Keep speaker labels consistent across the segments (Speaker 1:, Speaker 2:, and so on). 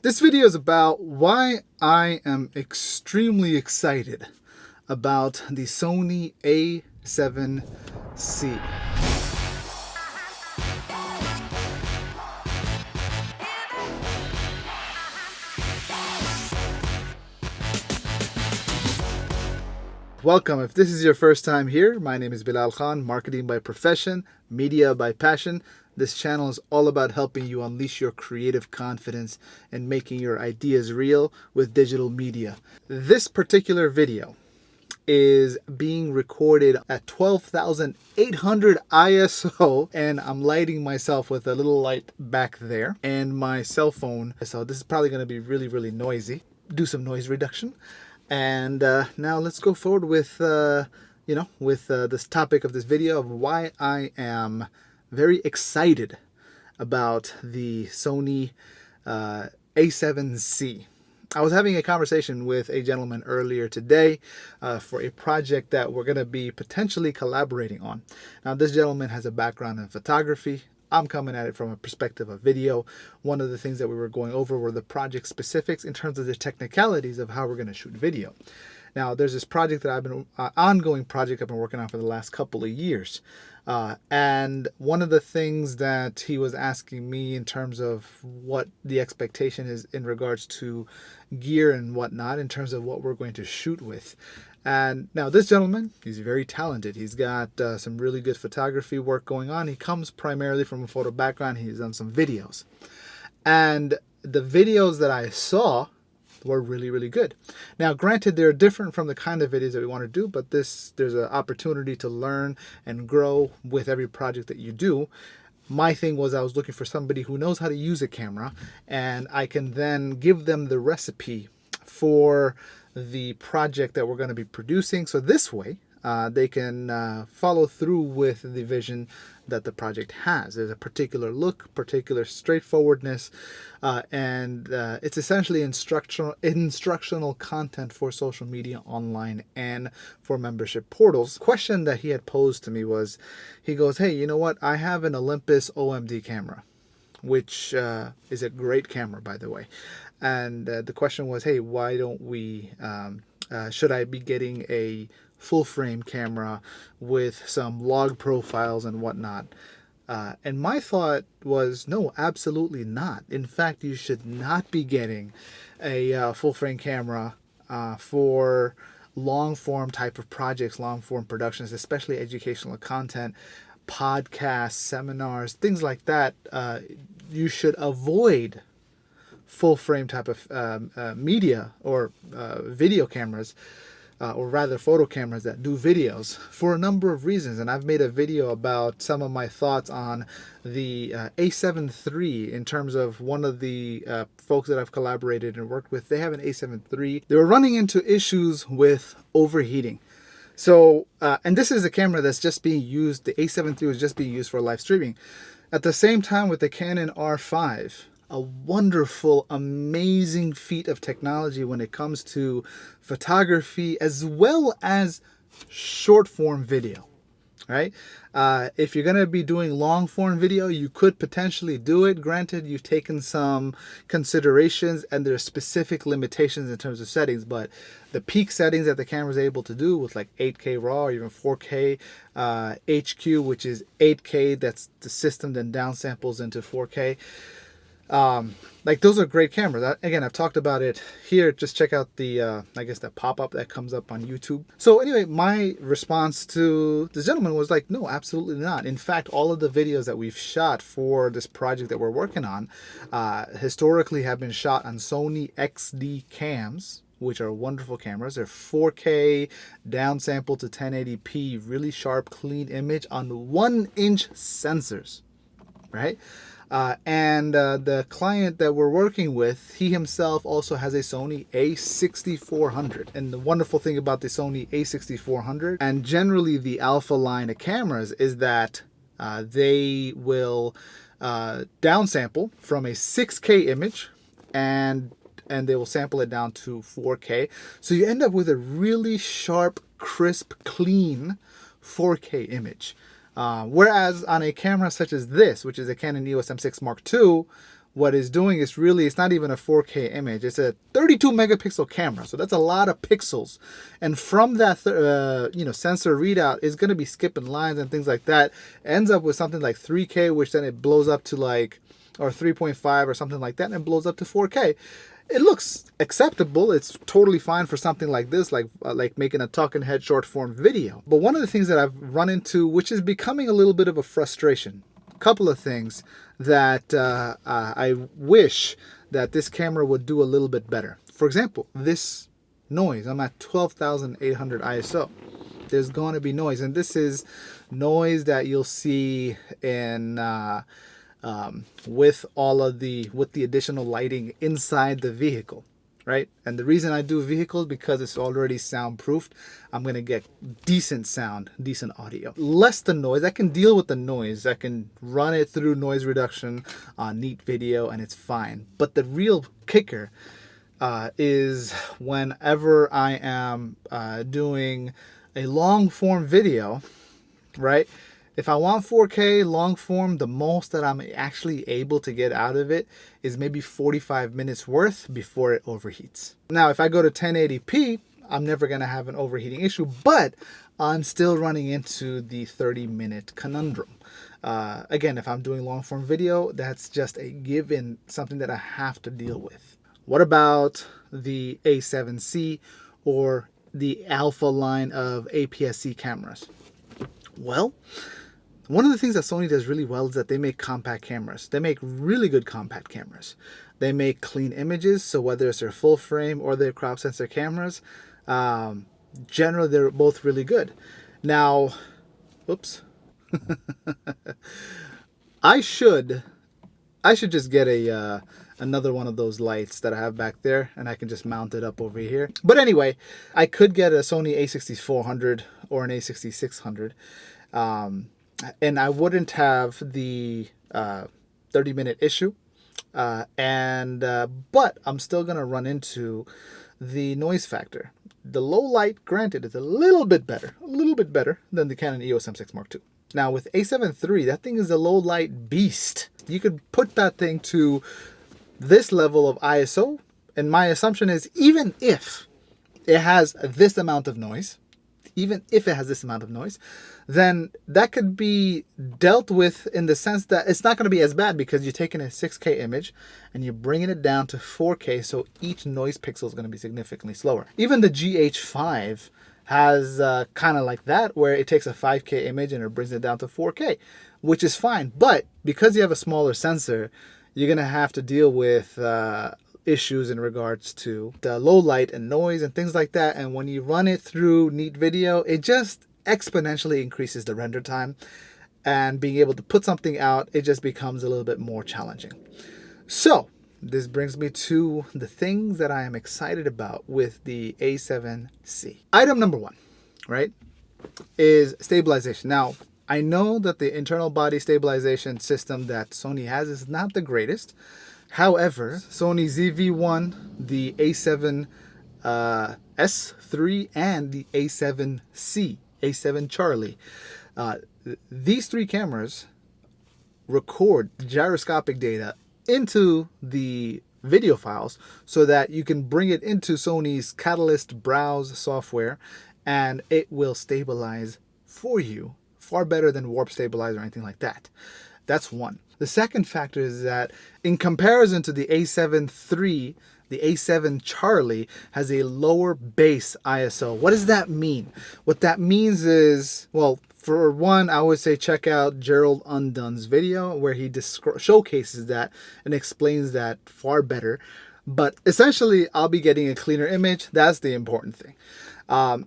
Speaker 1: This video is about why I am extremely excited about the Sony a7C. Welcome. If this is your first time here, my name is Belal Khan, marketing by profession, media by passion. This channel is all about helping you unleash your creative confidence and making your ideas real with digital media. This particular video is being recorded at 12,800 ISO, and I'm lighting myself with a little light back there and my cell phone. So this is probably going to be really noisy. Do some noise reduction. And now let's go forward with this topic of this video of why I am very excited about the Sony a7C. I was having a conversation with a gentleman earlier today for a project that we're going to be potentially collaborating on. Now, this gentleman has a background in photography. I'm coming at it from a perspective of video. One of the things that we were going over were the project specifics in terms of the technicalities of how we're going to shoot video. Now, there's this project that I've been, ongoing project I've been working on for the last couple of years. And one of the things that he was asking me in terms of what the expectation is in regards to gear and whatnot, in terms of what we're going to shoot with. And now this gentleman, he's very talented. He's got some really good photography work going on. He comes primarily from a photo background. He's done some videos. And the videos that I saw were really good. Now, granted, they're different from the kind of videos that we want to do, but there's an opportunity to learn and grow with every project that you do. My thing was I was looking for somebody who knows how to use a camera, and I can then give them the recipe for the project that we're going to be producing. So this way, they can follow through with the vision that the project has. There's a particular look, particular straightforwardness, and it's essentially instructional content for social media, online, and for membership portals. The question that he had posed to me was, he goes, hey, you know what? I have an Olympus OMD camera, which is a great camera, by the way. And the question was, hey, why don't we, should I be getting a full frame camera with some log profiles and whatnot? And my thought was, no, absolutely not. In fact, you should not be getting a full frame camera for long form type of projects, long form productions, especially educational content, podcasts, seminars, things like that. You should avoid full frame type of media or video cameras, or rather photo cameras that do videos, for a number of reasons. And I've made a video about some of my thoughts on the A7 III in terms of one of the folks that I've collaborated and worked with. They have an A7 III. They were running into issues with overheating. So, and this is a camera that's just being used, the A7 III was just being used for live streaming. At the same time with the Canon R5, a wonderful, amazing feat of technology when it comes to photography as well as short form video, right? If you're going to be doing long form video, you could potentially do it. Granted, you've taken some considerations and there are specific limitations in terms of settings, but the peak settings that the camera is able to do with like 8K RAW or even 4K HQ, which is 8K, that's the system then downsamples into 4K. Like, those are great cameras. Again, I've talked about it here. Just check out the I guess that pop-up that comes up on YouTube. So anyway, my response to this gentleman was like, no, absolutely not. In fact, all of the videos that we've shot for this project that we're working on historically have been shot on Sony XDCams, which are wonderful cameras. They're 4K, downsampled to 1080p, really sharp, clean image on 1-inch sensors, right? And the client that we're working with, he himself also has a Sony a6400. And the wonderful thing about the Sony a6400 and generally the alpha line of cameras is that they will downsample from a 6K image and they will sample it down to 4K. So you end up with a really sharp, crisp, clean 4K image. Whereas on a camera such as this, which is a Canon EOS M6 Mark II, what it's doing is really, it's not even a 4K image. It's a 32 megapixel camera. So that's a lot of pixels. And from that, sensor readout, it's going to be skipping lines and things like that. Ends up with something like 3K, which then it blows up to like, or 3.5 or something like that, and it blows up to 4K. It looks acceptable. It's totally fine for something like this, like making a talking head short form video. But one of the things that I've run into, which is becoming a little bit of a frustration, couple of things that I wish that this camera would do a little bit better. For example, this noise. I'm at 12,800 ISO. There's going to be noise, and this is noise that you'll see in with the additional lighting inside the vehicle, right? And the reason I do vehicles because it's already soundproofed. I'm gonna get decent sound, decent audio. Less the noise. I can deal with the noise. I can run it through noise reduction on neat video, and it's fine. But the real kicker is whenever I am doing a long form video, right? If I want 4K long form, the most that I'm actually able to get out of it is maybe 45 minutes worth before it overheats. Now, if I go to 1080p, I'm never going to have an overheating issue, but I'm still running into the 30-minute conundrum. Again, if I'm doing long form video, that's just a given, something that I have to deal with. What about the A7C or the alpha line of APS-C cameras? Well, one of the things that Sony does really well is that they make compact cameras. They make really good compact cameras. They make clean images, so whether it's their full frame or their crop sensor cameras, generally they're both really good. Now, oops. I should just get another one of those lights that I have back there, and I can just mount it up over here. But anyway, I could get a Sony a6400 or an a6600. And I wouldn't have the 30-minute issue, but I'm still gonna run into the noise factor. The low light, granted, is a little bit better than the Canon EOS M6 Mark II. Now with A7 III, that thing is a low light beast. You could put that thing to this level of ISO, and my assumption is even if it has this amount of noise, then that could be dealt with in the sense that it's not going to be as bad because you're taking a 6K image and you're bringing it down to 4K, so each noise pixel is going to be significantly slower. Even the GH5 has kind of like that, where it takes a 5K image and it brings it down to 4K, which is fine. But because you have a smaller sensor, you're going to have to deal with issues in regards to the low light and noise and things like that. And when you run it through neat video, it just exponentially increases the render time, and being able to put something out, it just becomes a little bit more challenging. So this brings me to the things that I am excited about with the A7C. Item number one, right, is stabilization. Now, I know that the internal body stabilization system that Sony has is not the greatest. However, Sony's ZV-1, the A7S III, and the A7C, A7 Charlie, these three cameras record gyroscopic data into the video files so that you can bring it into Sony's Catalyst Browse software and it will stabilize for you far better than Warp Stabilize or anything like that. That's one. The second factor is that in comparison to the A7 III, the A7 Charlie has a lower base ISO. What does that mean? What that means is, well, for one, I would say check out Gerald Undun's video where he showcases that and explains that far better. But essentially, I'll be getting a cleaner image. That's the important thing.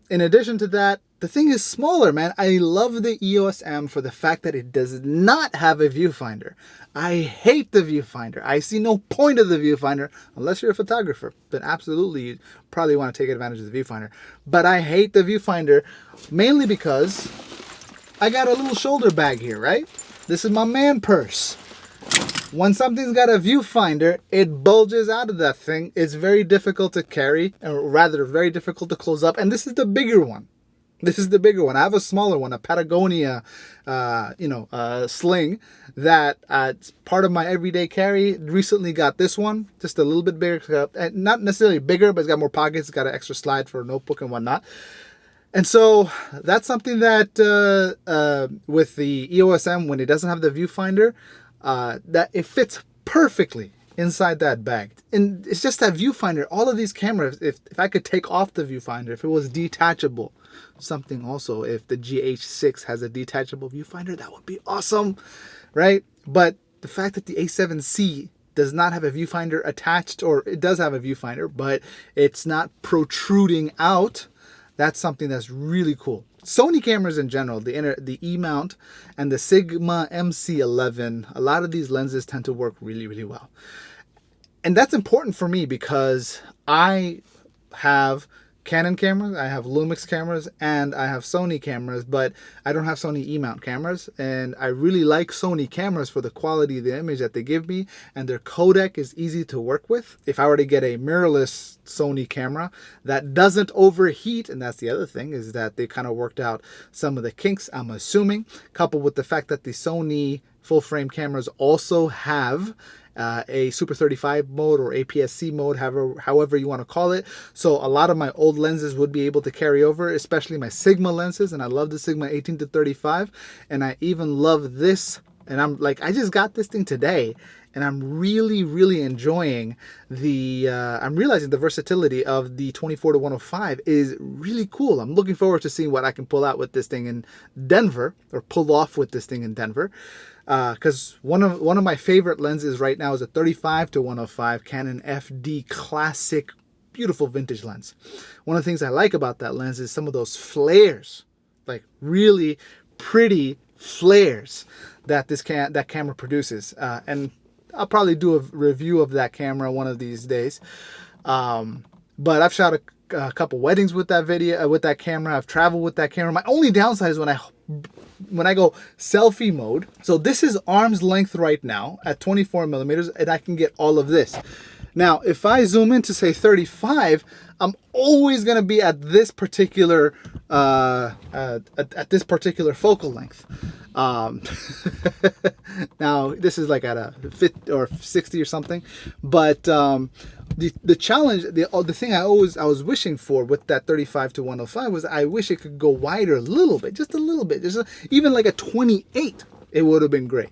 Speaker 1: In addition to that, the thing is smaller, man. I love the EOS M for the fact that it does not have a viewfinder. I hate the viewfinder. I see no point of the viewfinder unless you're a photographer. Then absolutely, you probably want to take advantage of the viewfinder. But I hate the viewfinder mainly because I got a little shoulder bag here, right? This is my man purse. When something's got a viewfinder, it bulges out of that thing. It's very difficult to carry, or rather very difficult to close up. And this is the bigger one. This is the bigger one. I have a smaller one, a Patagonia, sling that it's part of my everyday carry. Recently got this one, just a little bit bigger. Not necessarily bigger, but it's got more pockets. It's got an extra slide for a notebook and whatnot. And so that's something that with the EOS M, when it doesn't have the viewfinder, that it fits perfectly inside that bag. And it's just that viewfinder. All of these cameras, if I could take off the viewfinder, if it was detachable, something also, if the GH6 has a detachable viewfinder, that would be awesome, right? But the fact that the A7C does not have a viewfinder attached, or it does have a viewfinder, but it's not protruding out, that's something that's really cool. Sony cameras in general, the E-mount and the Sigma MC11, a lot of these lenses tend to work really, really well. And that's important for me because I have Canon cameras, I have Lumix cameras, and I have Sony cameras, but I don't have Sony E-mount cameras. And I really like Sony cameras for the quality of the image that they give me, and their codec is easy to work with. If I were to get a mirrorless Sony camera that doesn't overheat, and that's the other thing, is that they kind of worked out some of the kinks, I'm assuming, coupled with the fact that the Sony full-frame cameras also have a Super 35 mode or APS-C mode, however you want to call it. So a lot of my old lenses would be able to carry over, especially my Sigma lenses, and I love the Sigma 18-35, and I even love this. And I'm like, I just got this thing today, and I'm really, really enjoying the, I'm realizing the versatility of the 24-105 is really cool. I'm looking forward to seeing what I can pull out with this thing in Denver, or pull off with this thing in Denver. Because one of my favorite lenses right now is a 35-105 Canon FD classic, beautiful vintage lens. One of the things I like about that lens is some of those flares, like really pretty flares that that camera produces. And I'll probably do a review of that camera one of these days. But I've shot a couple weddings with that camera. I've traveled with that camera. My only downside is when I go selfie mode. So this is arm's length right now at 24 millimeters, and I can get all of this. Now, if I zoom in to say 35, I'm always going to be at this particular at this particular focal length. Now this is like at a 50 or 60 or something, but the challenge, the thing I was wishing for with that 35-105 was I wish it could go wider a little bit, just a little bit, even like a 28. It would have been great.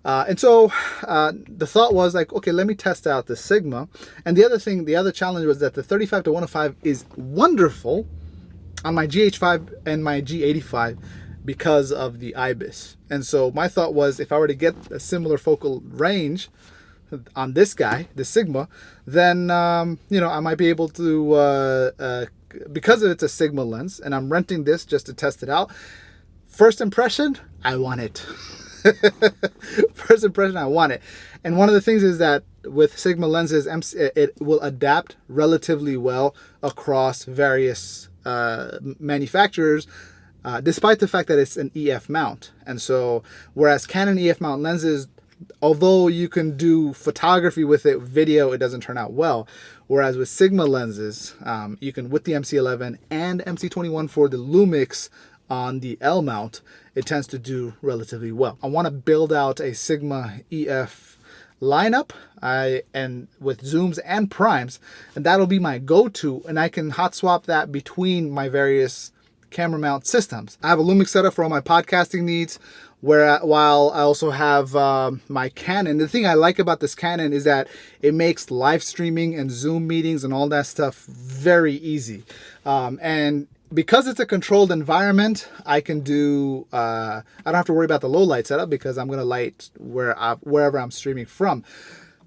Speaker 1: And so the thought was like, okay, let me test out the Sigma. And the other challenge was that the 35-105 is wonderful on my GH5 and my G85 because of the IBIS. And so my thought was, if I were to get a similar focal range on this guy, the Sigma, then I might be able to, because it's a Sigma lens, and I'm renting this just to test it out. First impression, I want it. First impression, I want it. And one of the things is that with Sigma lenses, it will adapt relatively well across various manufacturers, despite the fact that it's an EF mount. And so, whereas Canon EF mount lenses, although you can do photography with it, video, it doesn't turn out well. Whereas with Sigma lenses, you can, with the MC11 and MC21 for the Lumix on the L mount, it tends to do relatively well. I want to build out a Sigma EF lineup, and with zooms and primes, and that'll be my go-to, and I can hot swap that between my various camera mount systems. I have a Lumix setup for all my podcasting needs, while I also have my Canon. The thing I like about this Canon is that it makes live streaming and Zoom meetings and all that stuff very easy. And because it's a controlled environment, I can do, I don't have to worry about the low light setup because I'm going to light wherever I'm streaming from.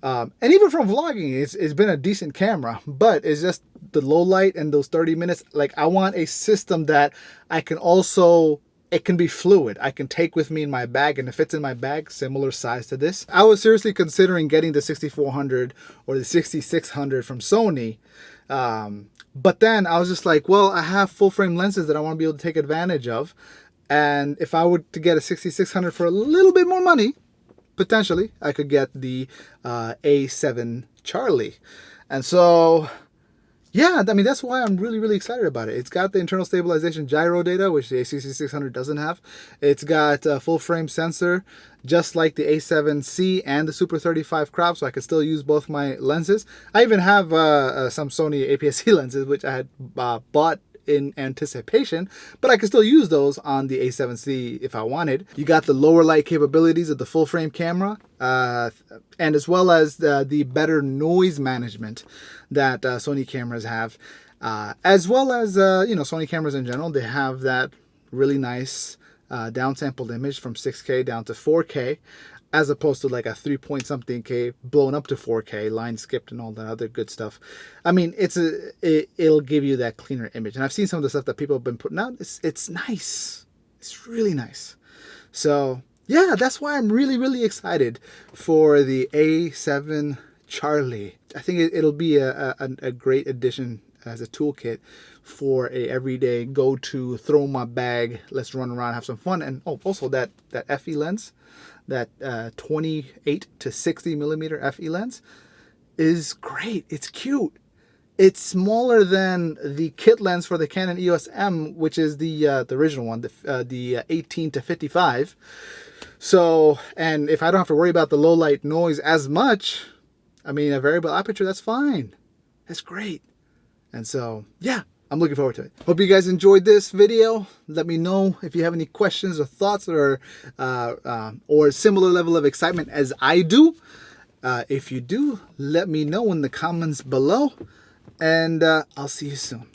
Speaker 1: And even from vlogging, it's been a decent camera, but it's just the low light and those 30 minutes. Like, I want a system that I can also, it can be fluid. I can take with me in my bag, and it fits in my bag, similar size to this. I was seriously considering getting the 6400 or the 6600 from Sony. But then I was just like, well, I have full frame lenses that I want to be able to take advantage of. And if I were to get a 6600 for a little bit more money, potentially I could get the A7 Charlie. And so yeah, I mean, that's why I'm really, really excited about it. It's got the internal stabilization gyro data, which the ACC600 doesn't have. It's got a full frame sensor, just like the A7C and the Super 35 crop, so I can still use both my lenses. I even have some Sony APS-C lenses, which I had bought in anticipation, but I can still use those on the A7C if I wanted. You got the lower light capabilities of the full frame camera, and as well as the better noise management that Sony cameras have, as well as Sony cameras in general. They have that really nice downsampled image from 6K down to 4K, as opposed to like a 3 something K blown up to 4K, line skipped and all that other good stuff. I mean, it'll give you that cleaner image. And I've seen some of the stuff that people have been putting out. It's nice. It's really nice. So yeah, that's why I'm really, really excited for the A7 Charlie. I think it'll be a great addition as a toolkit for a everyday go-to, throw my bag, let's run around, have some fun. And also that FE lens, that 28 to 60 millimeter FE lens is great. It's cute. It's smaller than the kit lens for the Canon EOS M, which is the original one, the 18 to 55. So, and if I don't have to worry about the low light noise as much, I mean, a variable aperture, that's fine. That's great. And so, yeah, I'm looking forward to it. Hope you guys enjoyed this video. Let me know if you have any questions or thoughts or similar level of excitement as I do. If you do, let me know in the comments below. And I'll see you soon.